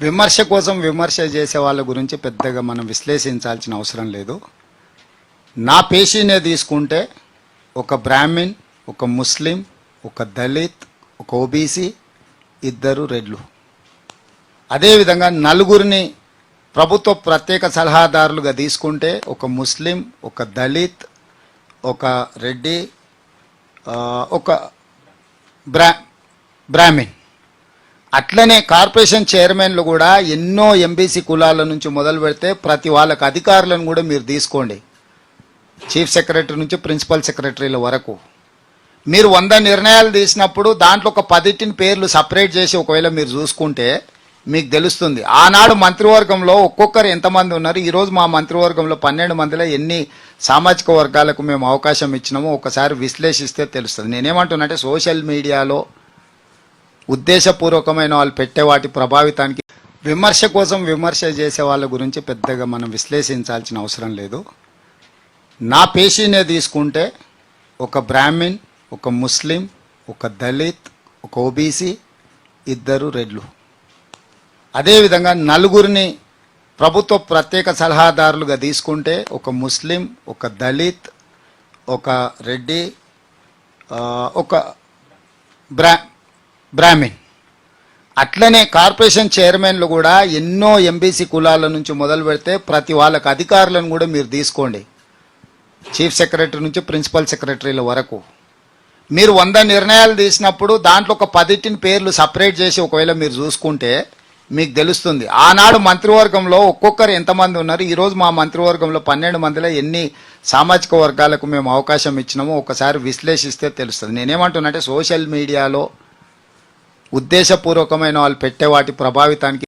విమర్శ కోసం విమర్శ చేసే వాళ్ళ గురించి పెద్దగా మనం విశ్లేషించాల్సిన అవసరం లేదు. నా పేషీనే తీసుకుంటే ఒక బ్రాహ్మిన్, ఒక ముస్లిం, ఒక దళిత్, ఒక ఓబీసీ, ఇద్దరు రెడ్లు. అదేవిధంగా నలుగురిని ప్రభుత్వ ప్రత్యేక సలహాదారులుగా తీసుకుంటే ఒక ముస్లిం, ఒక దళిత్, ఒక రెడ్డి, ఒక బ్రాహ్మిన్. అట్లనే కార్పొరేషన్ చైర్మన్లు కూడా ఎన్నో ఎంబీసీ కులాల నుంచి మొదలు పెడితే ప్రతి వాళ్ళకి అధికారులను కూడా మీరు తీసుకోండి. చీఫ్ సెక్రటరీ నుంచి ప్రిన్సిపల్ సెక్రటరీల వరకు మీరు 100 నిర్ణయాలు తీసినప్పుడు దాంట్లో ఒక 10 పేర్లు సపరేట్ చేసి ఒకవేళ మీరు చూసుకుంటే మీకు తెలుస్తుంది. ఆనాడు మంత్రివర్గంలో ఒక్కొక్కరు ఎంతమంది ఉన్నారు, ఈరోజు మా మంత్రివర్గంలో 12 మందిలో ఎన్ని సామాజిక వర్గాలకు మేము అవకాశం ఇచ్చినామో ఒకసారి విశ్లేషిస్తే తెలుస్తుంది. నేనేమంటున్నానంటే సోషల్ మీడియాలో ఉద్దేశపూర్వకమైన వాళ్ళు పెట్టే వాటి ప్రభావితానికి విమర్శ కోసం విమర్శ చేసే వాళ్ళ గురించి పెద్దగా మనం విశ్లేషించాల్సిన అవసరం లేదు. నా పేషీనే తీసుకుంటే ఒక బ్రాహ్మిన్, ఒక ముస్లిం, ఒక దళిత్, ఒక ఓబీసీ, ఇద్దరు రెడ్లు. అదేవిధంగా నలుగురిని ప్రభుత్వ ప్రత్యేక సలహాదారులుగా తీసుకుంటే ఒక ముస్లిం, ఒక దళిత్, ఒక రెడ్డి, ఒక బ్రాహ్మిన్. అట్లనే కార్పొరేషన్ చైర్మన్లు కూడా ఎన్నో ఎంబీసీ కులాల నుంచి మొదలు పెడితే ప్రతి వాళ్ళకి అధికారులను కూడా మీరు తీసుకోండి. చీఫ్ సెక్రటరీ నుంచి ప్రిన్సిపల్ సెక్రటరీల వరకు మీరు 100 నిర్ణయాలు తీసినప్పుడు దాంట్లో ఒక 10 పేర్లు సపరేట్ చేసి ఒకవేళ మీరు చూసుకుంటే మీకు తెలుస్తుంది. ఆనాడు మంత్రివర్గంలో ఒక్కొక్కరు ఎంతమంది ఉన్నారు, ఈరోజు మా మంత్రివర్గంలో 12 మందిలో ఎన్ని సామాజిక వర్గాలకు మేము అవకాశం ఇచ్చినామో ఒకసారి విశ్లేషిస్తే తెలుస్తుంది. నేనేమంటున్నానంటే సోషల్ మీడియాలో ఉద్దేశపూర్వకమైన వాళ్ళు పెట్టే వాటి ప్రభావితానికి